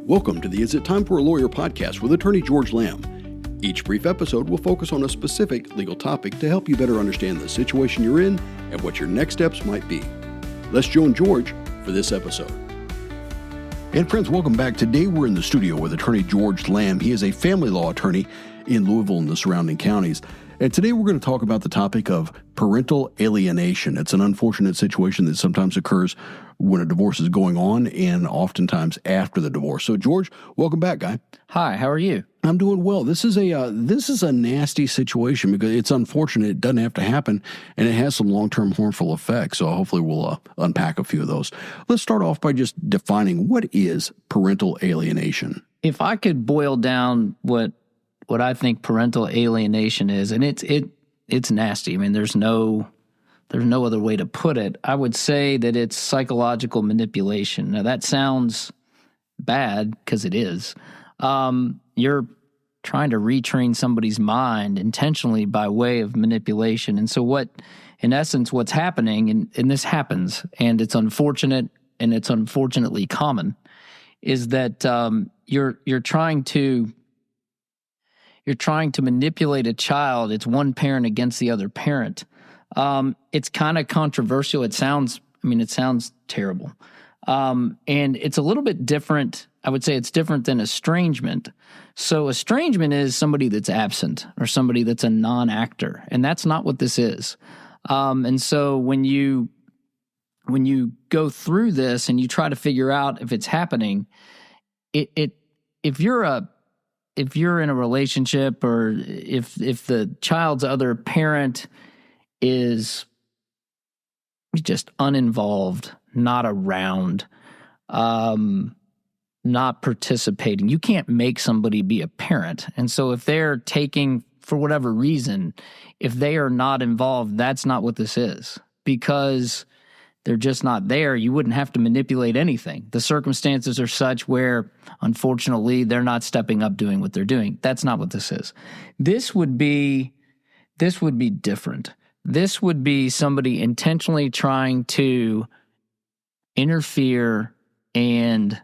Welcome to the Is It Time for a Lawyer podcast with attorney George Lamb. Each brief episode will focus on a specific legal topic to help you better understand the situation you're in and what your next steps might be. Let's join George for this episode. And friends, welcome back. Today we're in the studio with attorney George Lamb. He is a family law attorney in Louisville and the surrounding counties. And today we're going to talk about the topic of parental alienation. It's an unfortunate situation that sometimes occurs when a divorce is going on and oftentimes after the divorce. So George, welcome back, guy. Hi, how are you? I'm doing well. This is a nasty situation because it's unfortunate. It doesn't have to happen, and it has some long-term harmful effects. So hopefully we'll unpack a few of those. Let's start off by just defining what is parental alienation. If I could boil down what I think parental alienation is, and it's nasty. I mean, there's no other way to put it. I would say that it's psychological manipulation. Now that sounds bad because it is. You're trying to retrain somebody's mind intentionally by way of manipulation. And so in essence, what's happening, and this happens, and it's unfortunate, and it's unfortunately common, is that you're trying to manipulate a child. It's one parent against the other parent. It's kind of controversial. It sounds terrible. And it's a little bit different. I would say it's different than estrangement. So estrangement is somebody that's absent or somebody that's a non-actor, and that's not what this is. And so when you go through this and you try to figure out if it's happening, if you're in a relationship, or if the child's other parent is just uninvolved, not around, not participating, you can't make somebody be a parent. And so if they're taking, for whatever reason, if they are not involved, that's not what this is, because they're just not there. You wouldn't have to manipulate anything. The circumstances are such where, unfortunately, they're not stepping up doing what they're doing. That's not what this is. This would be different. This would be somebody intentionally trying to interfere and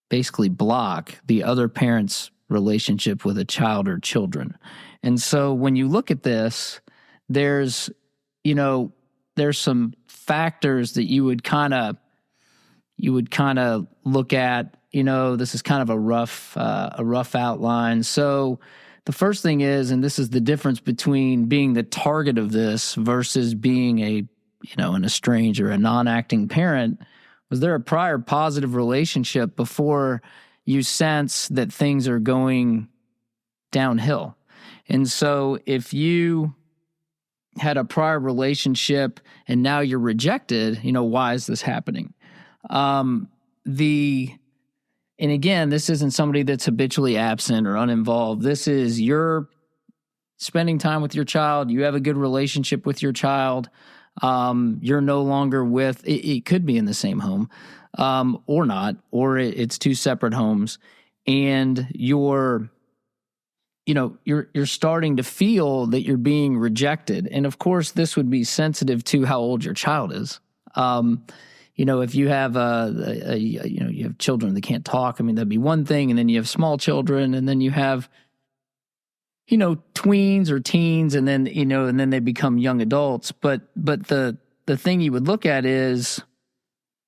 basically block the other parent's relationship with a child or children. And so when you look at this, there's some factors that you would kind of look at. This is kind of a rough outline. So the first thing is, and this is the difference between being the target of this versus being an estranged or a non-acting parent, was there a prior positive relationship before you sense that things are going downhill? And so if you had a prior relationship and now you're rejected, why is this happening? And again, this isn't somebody that's habitually absent or uninvolved. This is you're spending time with your child. You have a good relationship with your child. You're no longer with, it could be in the same home, or not, or it's two separate homes, and you're starting to feel that you're being rejected. And of course, this would be sensitive to how old your child is. If you have you have children that can't talk, that'd be one thing. And then you have small children, and then you have, tweens or teens, and then, and then they become young adults. But the thing you would look at is,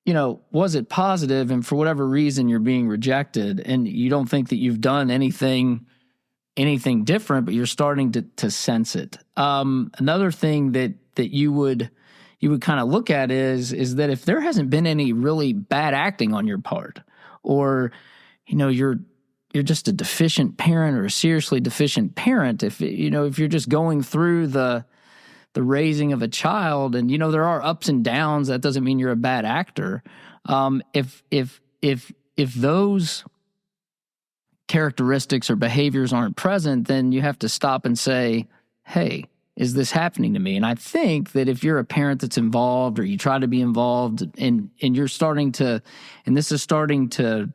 was it positive? And for whatever reason, you're being rejected, and you don't think that you've done anything different, but you're starting to sense it. Another thing that you would kind of look at is that if there hasn't been any really bad acting on your part, or you're just a deficient parent or a seriously deficient parent, if you're just going through the raising of a child, and there are ups and downs, that doesn't mean you're a bad actor. If those characteristics or behaviors aren't present, then you have to stop and say, hey, is this happening to me? And I think that if you're a parent that's involved, or you try to be involved, and you're starting to, and this is starting to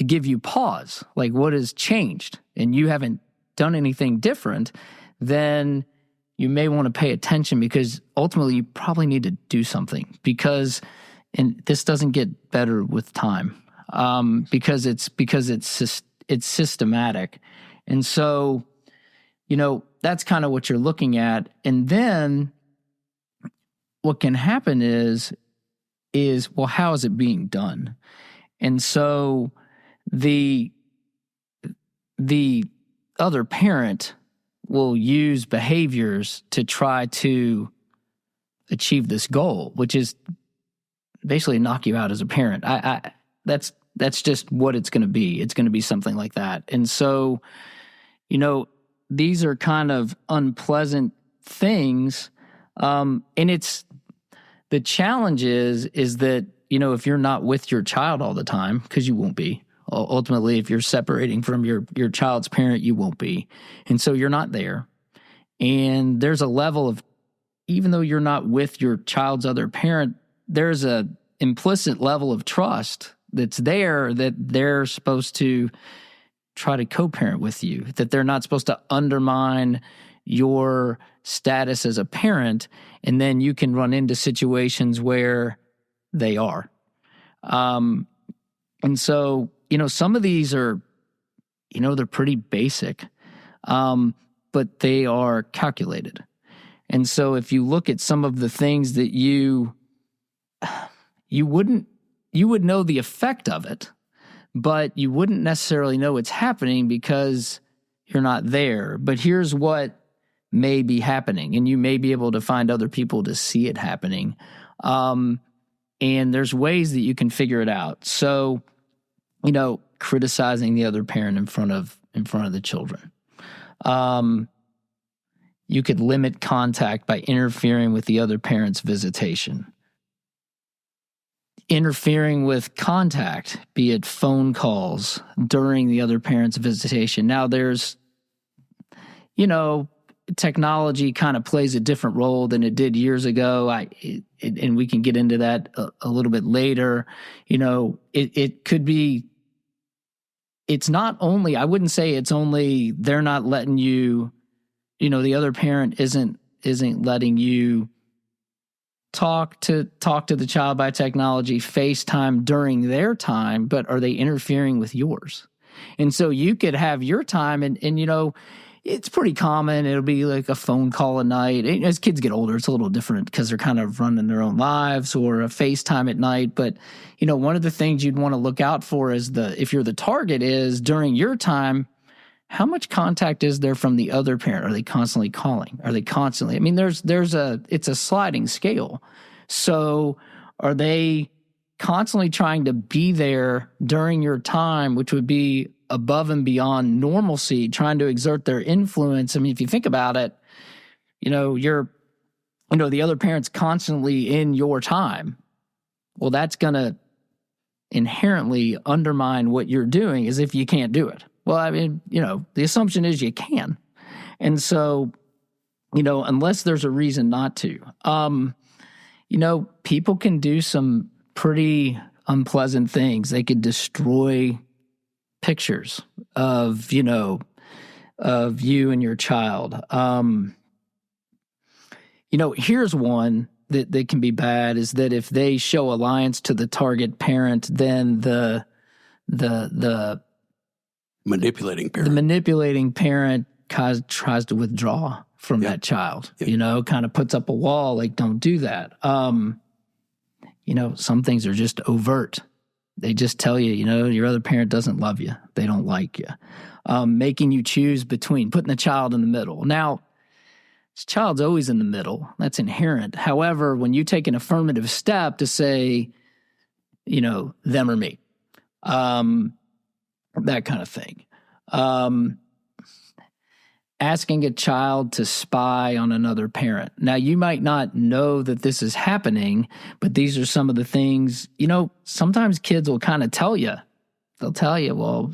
give you pause, like what has changed, and you haven't done anything different, then you may want to pay attention, because ultimately you probably need to do something, because, and this doesn't get better with time. because it's systematic. And so, that's kind of what you're looking at. And then what can happen is, well, how is it being done? And so the other parent will use behaviors to try to achieve this goal, which is basically knock you out as a parent. That's just what it's going to be. It's going to be something like that. And so, these are kind of unpleasant things. And the challenge is that, if you're not with your child all the time, because you won't be, ultimately, if you're separating from your child's parent, you won't be. And so you're not there. And there's a level of, even though you're not with your child's other parent, there's a implicit level of trust that's there that they're supposed to try to co-parent with you, that they're not supposed to undermine your status as a parent, and then you can run into situations where they are. And so, some of these are, they're pretty basic, but they are calculated. And so if you look at some of the things that you would know the effect of it, but you wouldn't necessarily know it's happening because you're not there. But here's what may be happening, and you may be able to find other people to see it happening. And there's ways that you can figure it out. So, criticizing the other parent in front of the children. You could limit contact by interfering with the other parent's visitation. Interfering with contact, be it phone calls during the other parent's visitation. Now, there's, technology kind of plays a different role than it did years ago. And we can get into that a little bit later. It could be, it's not only, I wouldn't say it's only they're not letting you, the other parent isn't letting you talk to the child by technology, FaceTime during their time, but are they interfering with yours? And so you could have your time and it's pretty common. It'll be like a phone call a night. As kids get older, it's a little different because they're kind of running their own lives, or a FaceTime at night. But, one of the things you'd want to look out for is if you're the target, is during your time, how much contact is there from the other parent? Are they constantly calling? Are they constantly? It's a sliding scale. So are they constantly trying to be there during your time, which would be above and beyond normalcy, trying to exert their influence? If you think about it, the other parent's constantly in your time. Well, that's going to inherently undermine what you're doing, as if you can't do it. Well, the assumption is you can. And so, unless there's a reason not to, people can do some pretty unpleasant things. They could destroy pictures of you and your child. Here's one that can be bad, is that if they show alliance to the target parent, then the manipulating parent. The manipulating parent tries to withdraw from that child, kind of puts up a wall, like, don't do that. Some things are just overt. They just tell you, your other parent doesn't love you. They don't like you. Making you choose between, putting the child in the middle. Now, this child's always in the middle. That's inherent. However, when you take an affirmative step to say, them or me, that kind of thing. Asking a child to spy on another parent. Now, you might not know that this is happening, but these are some of the things, sometimes kids will kind of tell you. They'll tell you, well,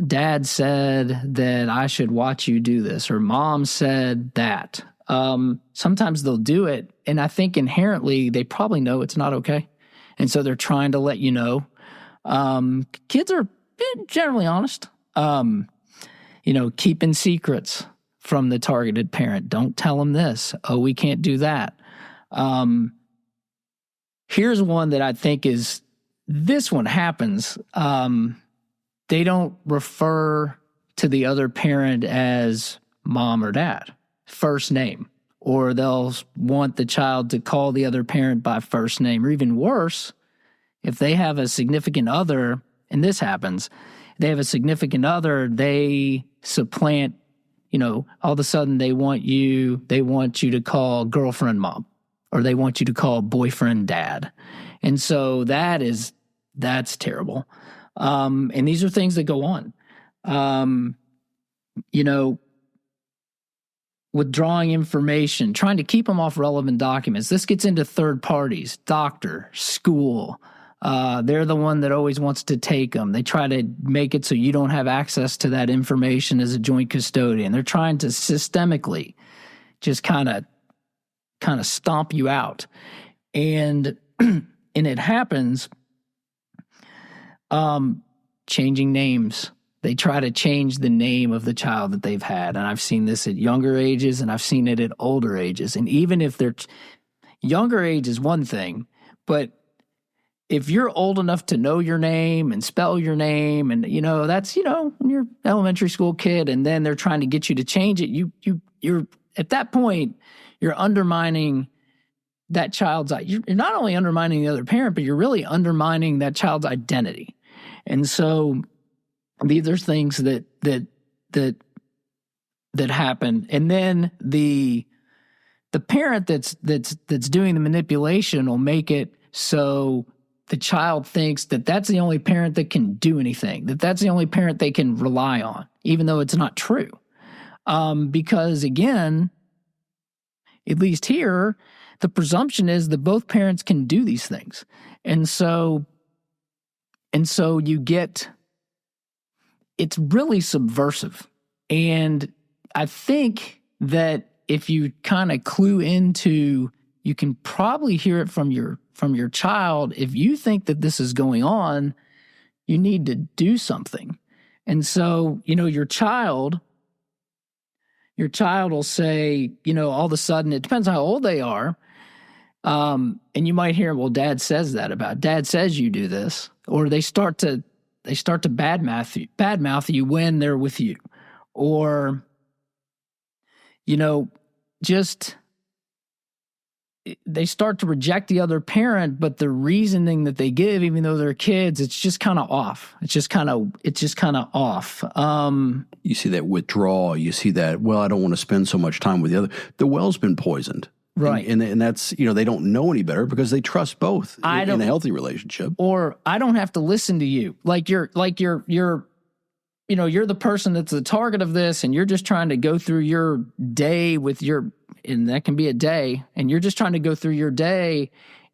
dad said that I should watch you do this, or mom said that. Sometimes they'll do it, and I think inherently they probably know it's not okay. And so they're trying to let you know. Kids are generally honest. Keeping secrets from the targeted parent. Don't tell them this. Oh, we can't do that. Here's one that I think is this one happens, they don't refer to the other parent as mom or dad, first name, or they'll want the child to call the other parent by first name, or even worse, if they have a significant other, and this happens, they have a significant other, they supplant, all of a sudden they want you to call girlfriend mom, or they want you to call boyfriend dad. And so that's terrible. And these are things that go on. Withdrawing information, trying to keep them off relevant documents. This gets into third parties, doctor, school. They're the one that always wants to take them. They try to make it so you don't have access to that information as a joint custodian. They're trying to systemically just kind of stomp you out. And it happens, changing names. They try to change the name of the child that they've had. And I've seen this at younger ages, and I've seen it at older ages. And even if they're younger age is one thing, but if you're old enough to know your name and spell your name, and that's when you're an elementary school kid, and then they're trying to get you to change it, you're at that point, you're undermining that child's. You're not only undermining the other parent, but you're really undermining that child's identity. And so these are things that happen. And then the parent that's doing the manipulation will make it so the child thinks that that's the only parent that can do anything, that's the only parent they can rely on, even though it's not true. Because again, at least here, the presumption is that both parents can do these things. And so you get, it's really subversive. And I think that if you kind of clue into, you can probably hear it from your child. If you think that this is going on, you need to do something. And so, your child will say, all of a sudden, it depends on how old they are. And you might hear, well, dad says you do this, or they start to badmouth you when they're with you, or, just they start to reject the other parent, but the reasoning that they give, even though they're kids, it's just kind of off. It's just kind of off. You see that withdrawal. You see that, well, I don't want to spend so much time with the other. The well's been poisoned. Right. And that's, they don't know any better because they trust both in a healthy relationship. Or I don't have to listen to you. You're the person that's the target of this, and you're just trying to go through your day and that can be a day, and you're just trying to go through your day,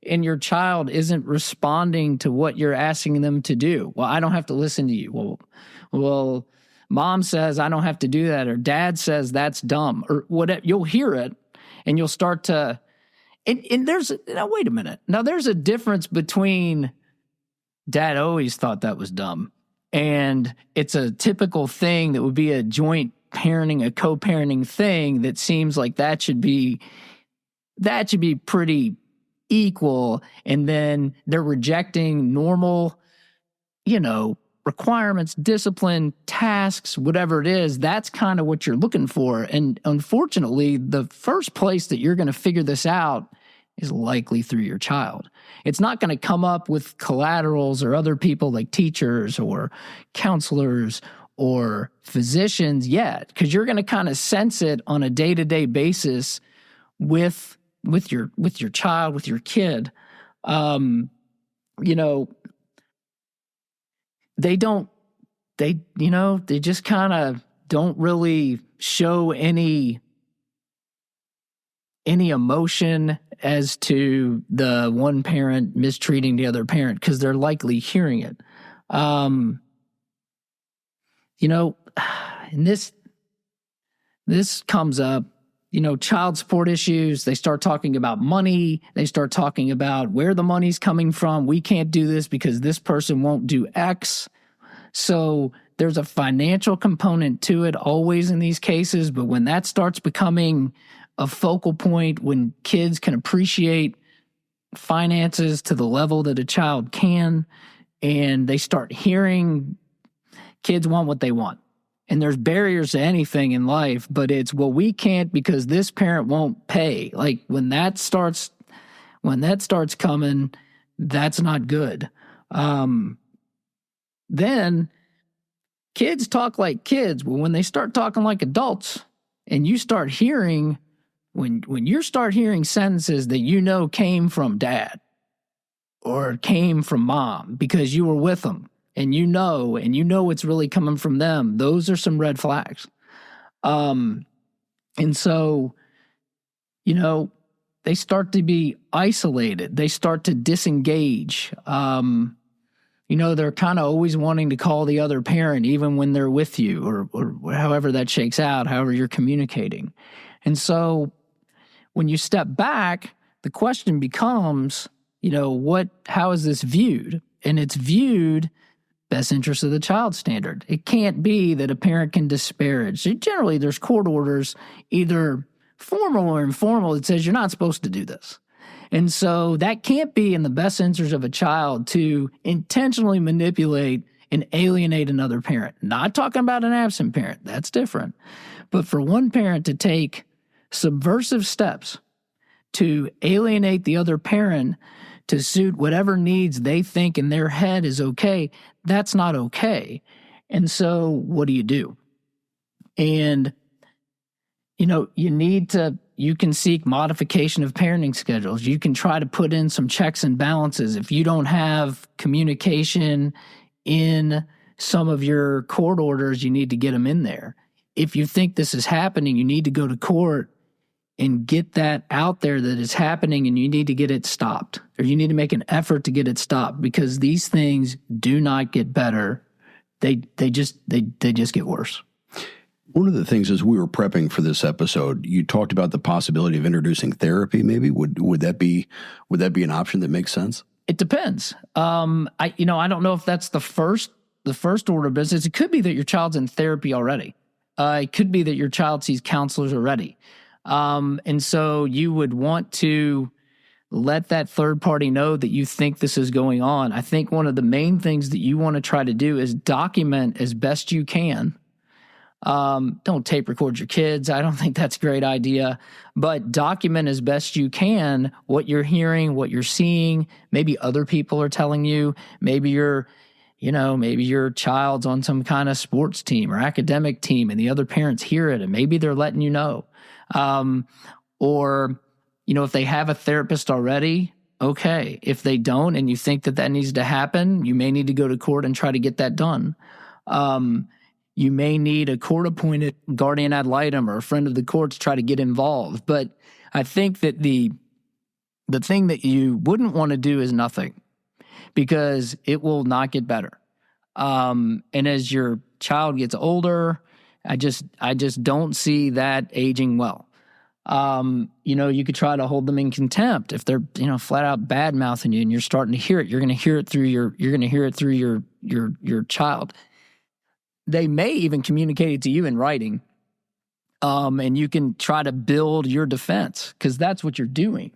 and your child isn't responding to what you're asking them to do. Well, I don't have to listen to you. Well, mom says I don't have to do that, or dad says that's dumb, or whatever. You'll hear it, and you'll start to, and there's, now wait a minute. Now there's a difference between dad always thought that was dumb, and it's a typical thing that would be a joint parenting, a co-parenting thing that seems like that should be pretty equal. And then they're rejecting normal, requirements, discipline, tasks, whatever it is. That's kind of what you're looking for. And unfortunately, the first place that you're going to figure this out is likely through your child. It's not going to come up with collaterals or other people like teachers or counselors or physicians yet, because you're going to kind of sense it on a day-to-day basis with your child, with your kid. They just kind of don't really show any emotion as to the one parent mistreating the other parent, because they're likely hearing it. And this comes up, child support issues. They start talking about money. They start talking about where the money's coming from. We can't do this because this person won't do X. So there's a financial component to it always in these cases. But when that starts becoming a focal point, when kids can appreciate finances to the level that a child can, and they start hearing kids want what they want. And there's barriers to anything in life, but it's, well, we can't because this parent won't pay. Like when that starts coming, that's not good. Then kids talk like kids. Well, when they start talking like adults, and you start hearing, when you start hearing sentences that you know came from dad or came from mom because you were with them, and you know it's really coming from them, those are some red flags. And so, they start to be isolated. They start to disengage. They're kind of always wanting to call the other parent, even when they're with you, or however that shakes out, however you're communicating. And so when you step back, the question becomes, how is this viewed? And it's viewed best interest of the child standard. It can't be that a parent can disparage. So generally, there's court orders, either formal or informal, that says you're not supposed to do this. And so that can't be in the best interest of a child to intentionally manipulate and alienate another parent. Not talking about an absent parent. That's different. But for one parent to take subversive steps to alienate the other parent to suit whatever needs they think in their head is okay, that's not okay. And so what do? And, you can seek modification of parenting schedules. You can try to put in some checks and balances. If you don't have communication in some of your court orders, you need to get them in there. If you think this is happening, you need to go to court and get that out there that it's happening, and you need to get it stopped, or you need to make an effort to get it stopped, because these things do not get better. They just get worse. One of the things as we were prepping for this episode, you talked about the possibility of introducing therapy. Maybe would that be an option that makes sense? It depends. I don't know if that's the first order of business. It could be that your child's in therapy already. It could be that your child sees counselors already. And so you would want to let that third party know that you think this is going on. I think one of the main things that you want to try to do is document as best you can. Don't tape record your kids. I don't think that's a great idea, but document as best you can what you're hearing, what you're seeing. Maybe other people are telling you. Maybe your child's on some kind of sports team or academic team, and the other parents hear it, and maybe they're letting you know. Or if they have a therapist already, okay. If they don't, and you think that needs to happen, you may need to go to court and try to get that done. You may need a court-appointed guardian ad litem or a friend of the court to try to get involved. But I think that the thing that you wouldn't want to do is nothing, because it will not get better. And as your child gets older, I just don't see that aging well. You could try to hold them in contempt if they're, flat out bad mouthing you, and you're starting to hear it. You're going to hear it through your child. They may even communicate it to you in writing, and you can try to build your defense, because that's what you're doing.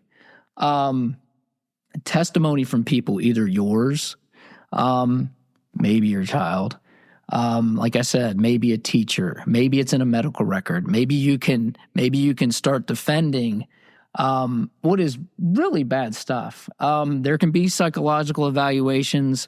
Testimony from people, either yours, maybe your child, like I said, maybe a teacher, maybe it's in a medical record. Maybe you can start defending what is really bad stuff. There can be psychological evaluations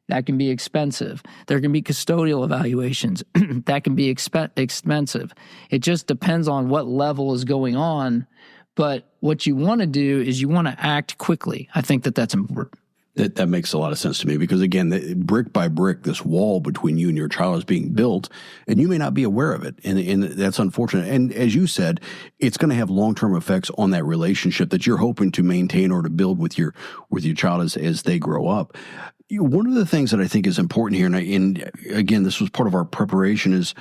that can be expensive. There can be custodial evaluations that can be expensive. It just depends on what level is going on. But what you want to do is you want to act quickly. I think that's important. That makes a lot of sense to me, because again, brick by brick, this wall between you and your child is being built, and you may not be aware of it, and that's unfortunate. And as you said, it's going to have long-term effects on that relationship that you're hoping to maintain or to build with your child as they grow up. One of the things that I think is important here, and again, this was part of our preparation, is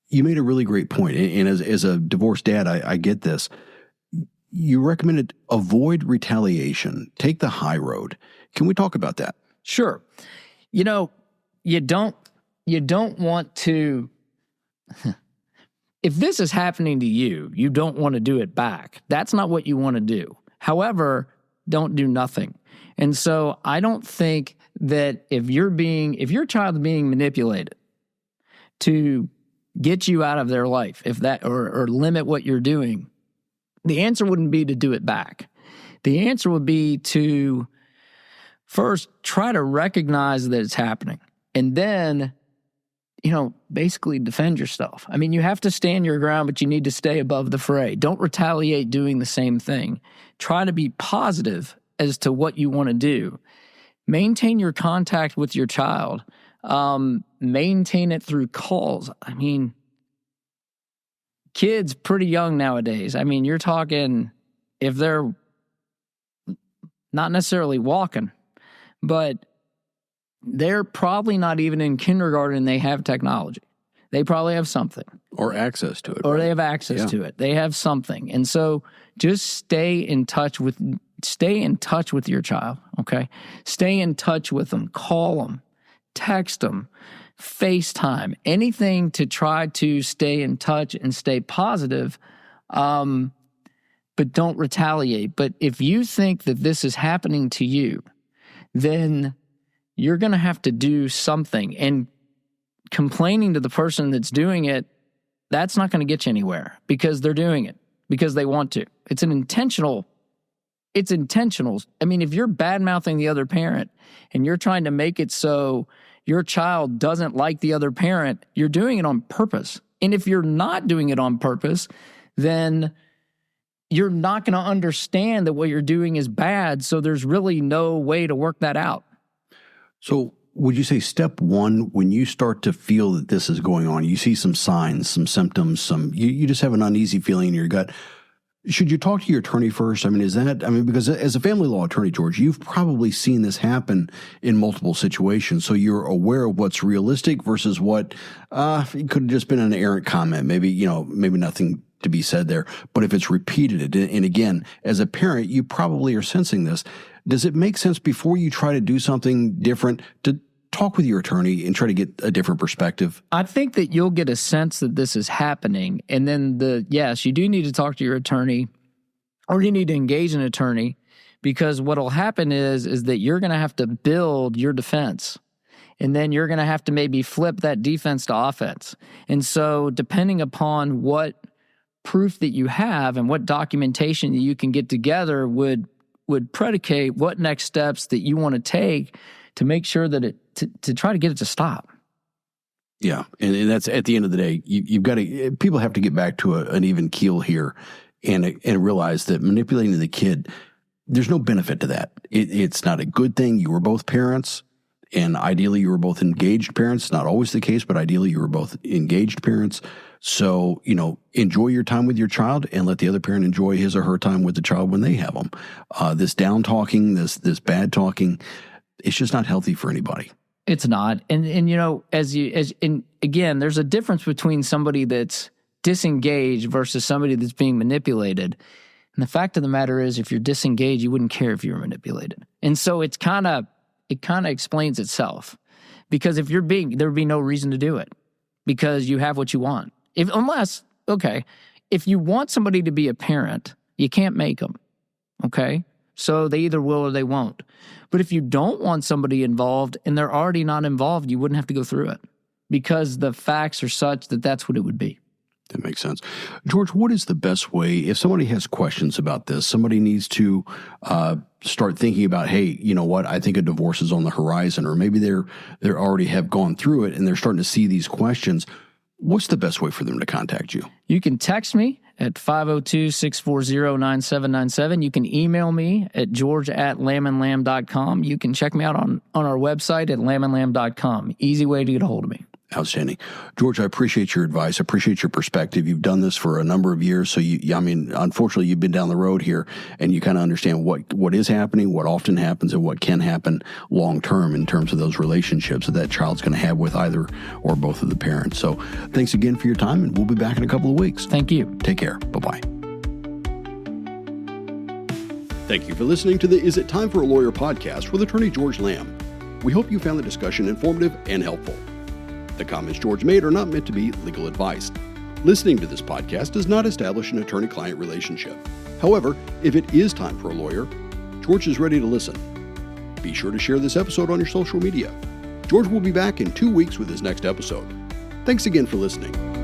you made a really great point. And as a divorced dad, I get this. You recommended avoid retaliation, take the high road. Can we talk about that? Sure. You don't want to, if this is happening to you, you don't want to do it back. That's not what you want to do. However, don't do nothing. And so I don't think that if your child is being manipulated to get you out of their life, if that or limit what you're doing, the answer wouldn't be to do it back. The answer would be to first try to recognize that it's happening, and then, basically defend yourself. I mean, you have to stand your ground, but you need to stay above the fray. Don't retaliate doing the same thing. Try to be positive as to what you want to do. Maintain your contact with your child. Maintain it through calls. I mean, kids pretty young nowadays. I mean, you're talking if they're not necessarily walking, but they're probably not even in kindergarten, they have technology. They probably have something. Or access to it. Or they have access to it. They have something. And so just stay in touch with your child, okay? Stay in touch with them. Call them. Text them. FaceTime. Anything to try to stay in touch and stay positive, but don't retaliate. But if you think that this is happening to you, then you're going to have to do something. And complaining to the person that's doing it, that's not going to get you anywhere, because they're doing it because they want to. It's intentional. I mean, if you're bad-mouthing the other parent and you're trying to make it so your child doesn't like the other parent, you're doing it on purpose. And if you're not doing it on purpose, then you're not going to understand that what you're doing is bad, so there's really no way to work that out. So would you say step one, when you start to feel that this is going on, you see some signs, some symptoms, you just have an uneasy feeling in your gut, should you talk to your attorney first? I mean, because as a family law attorney, George, you've probably seen this happen in multiple situations. So you're aware of what's realistic versus what it could have just been an errant comment. Maybe nothing to be said there. But if it's repeated, and again, as a parent, you probably are sensing this. Does it make sense before you try to do something different to talk with your attorney and try to get a different perspective? I think that you'll get a sense that this is happening. And then yes, you do need to talk to your attorney, or you need to engage an attorney, because what'll happen is that you're going to have to build your defense. And then you're going to have to maybe flip that defense to offense. And so depending upon what proof that you have and what documentation that you can get together would predicate what next steps that you want to take to make sure that to try to get it to stop. Yeah, and that's at the end of the day, you've got to. People have to get back to an even keel here, and realize that manipulating the kid, there's no benefit to that. It's not a good thing. You were both parents, and ideally you were both engaged parents. Not always the case, but ideally you were both engaged parents. So, enjoy your time with your child and let the other parent enjoy his or her time with the child when they have them. This down talking, this bad talking, it's just not healthy for anybody. It's not. And again, there's a difference between somebody that's disengaged versus somebody that's being manipulated. And the fact of the matter is, if you're disengaged, you wouldn't care if you were manipulated. And so it kind of explains itself, because if there would be no reason to do it, because you have what you want. If you want somebody to be a parent, you can't make them, okay? So they either will or they won't. But if you don't want somebody involved and they're already not involved, you wouldn't have to go through it, because the facts are such that that's what it would be. That makes sense. George, what is the best way, if somebody has questions about this, somebody needs to start thinking about, hey, you know what, I think a divorce is on the horizon, or maybe they're already have gone through it and they're starting to see these questions. What's the best way for them to contact you? You can text me at 502-640-9797. You can email me at george@lambandlamb.com. You can check me out on our website at lambandlamb.com. Easy way to get a hold of me. Outstanding. George, I appreciate your advice. I appreciate your perspective. You've done this for a number of years. So, unfortunately, you've been down the road here and you kind of understand what is happening, what often happens, and what can happen long term in terms of those relationships that child's going to have with either or both of the parents. So thanks again for your time, and we'll be back in a couple of weeks. Thank you. Take care. Bye-bye. Thank you for listening to the Is It Time for a Lawyer podcast with attorney George Lamb. We hope you found the discussion informative and helpful. The comments George made are not meant to be legal advice. Listening to this podcast does not establish an attorney-client relationship. However, if it is time for a lawyer, George is ready to listen. Be sure to share this episode on your social media. George will be back in 2 weeks with his next episode. Thanks again for listening.